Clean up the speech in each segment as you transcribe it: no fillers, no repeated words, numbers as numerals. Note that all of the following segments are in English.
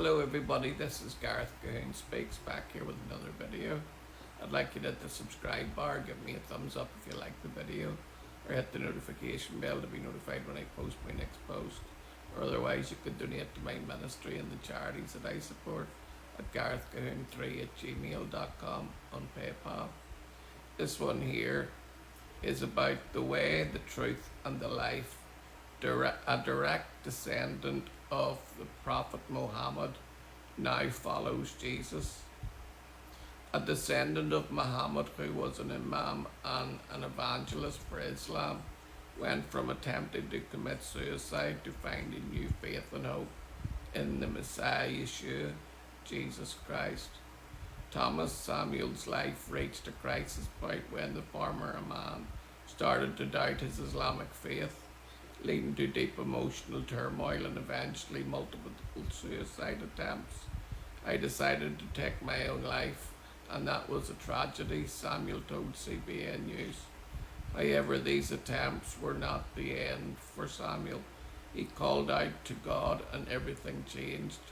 Hello everybody, this is Gareth Goon Speaks back here with another video. I'd like you to hit the subscribe bar, give me a thumbs up if you like the video, or hit the notification bell to be notified when I post my next post. Or otherwise you could donate to my ministry and the charities that I support at garethgoon3@gmail.com on PayPal. This one here is about the way, the truth and the life. A direct descendant of the Prophet Muhammad now follows Jesus. A descendant of Muhammad, who was an imam and an evangelist for Islam, went from attempting to commit suicide to finding new faith and hope in the Messiah Yeshua, Jesus Christ. Thomas Samuel's life reached a crisis point when the former imam started to doubt his Islamic faith, leading to deep emotional turmoil and eventually multiple suicide attempts. I decided to take my own life, and that was a tragedy, Samuel told CBN News. However, these attempts were not the end for Samuel. He called out to God and everything changed.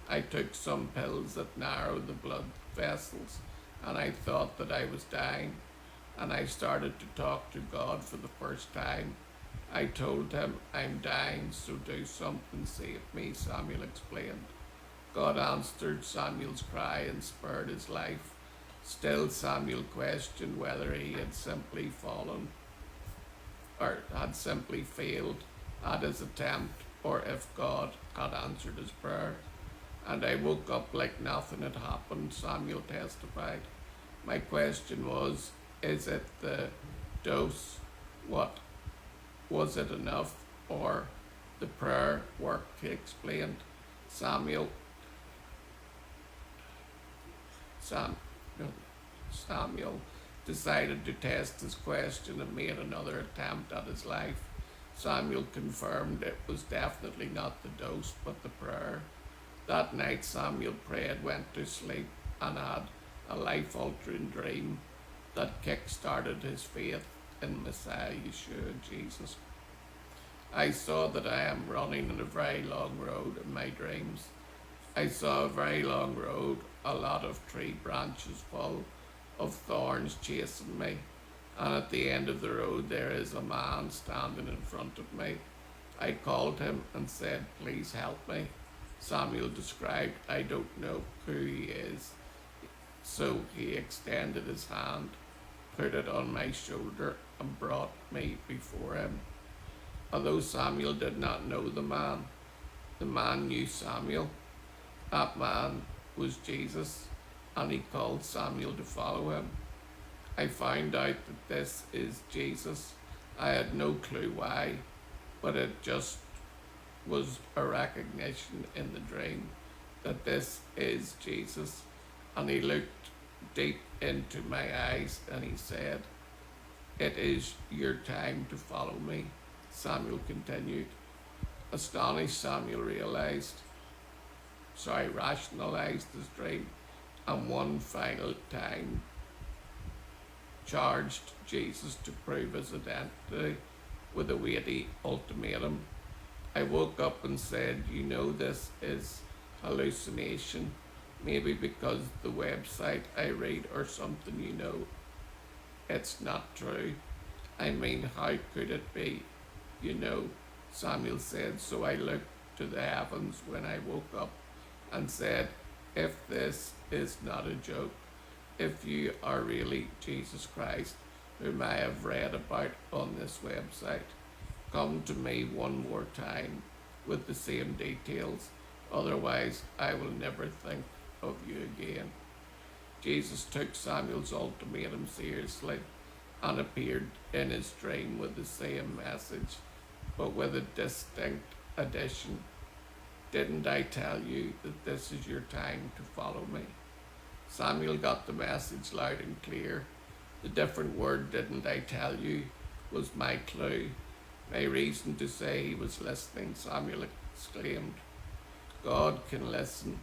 I took some pills that narrowed the blood vessels, and I thought that I was dying, and I started to talk to God for the first time. I told him, I'm dying, so do something, save me, Samuel explained. God answered Samuel's cry and spared his life. Still, Samuel questioned whether he had simply fallen or had simply failed at his attempt, or if God had answered his prayer. And I woke up like nothing had happened, Samuel testified. My question was, is it the dose? What? Was it enough, or the prayer worked? He explained. Samuel decided to test his question and made another attempt at his life. Samuel confirmed it was definitely not the dose, but the prayer. That night Samuel prayed, went to sleep, and had a life-altering dream that kick-started his faith in Messiah Yeshua, Jesus. I saw that I am running on a very long road in my dreams. I saw a very long road, a lot of tree branches full of thorns chasing me, and at the end of the road there is a man standing in front of me. I called him and said, please help me. Samuel described, I don't know who he is. So he extended his hand, put it on my shoulder, and brought me before him. Although Samuel did not know the man knew Samuel. That man was Jesus, and he called Samuel to follow him. I found out that this is Jesus. I had no clue why, but it just was a recognition in the dream that this is Jesus. And he looked deep into my eyes and he said, it is your time to follow me, Samuel continued. Astonished, Samuel rationalized his dream, and one final time charged Jesus to prove his identity with a weighty ultimatum. I woke up and said, you know, this is hallucination, maybe because the website I read or something, you know. It's not true. I mean, how could it be? You know, Samuel said. So I looked to the heavens when I woke up and said, if this is not a joke, if you are really Jesus Christ, whom I have read about on this website, come to me one more time with the same details. Otherwise, I will never think of you again. Jesus took Samuel's ultimatum seriously and appeared in his dream with the same message, but with a distinct addition. Didn't I tell you that this is your time to follow me? Samuel got the message loud and clear. The different word, didn't I tell you, was my clue. My reason to say he was listening, Samuel exclaimed. God can listen,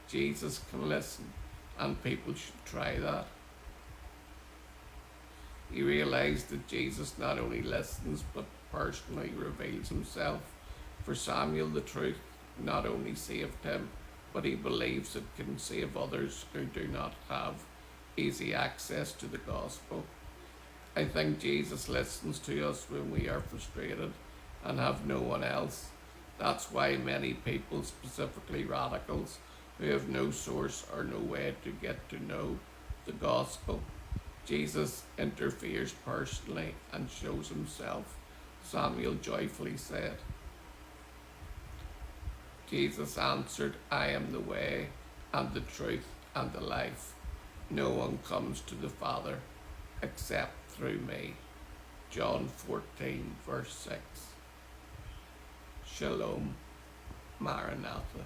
Jesus can listen, and people should try that. He realized that Jesus not only listens, but personally reveals himself. For Samuel, the truth not only saved him, but he believes it can save others who do not have easy access to the gospel. I think Jesus listens to us when we are frustrated and have no one else. That's why many people, specifically radicals, who have no source or no way to get to know the gospel, Jesus interferes personally and shows himself. Samuel joyfully said. Jesus answered, I am the way and the truth and the life. No one comes to the Father except through me. John 14, verse 6. Shalom, Maranatha.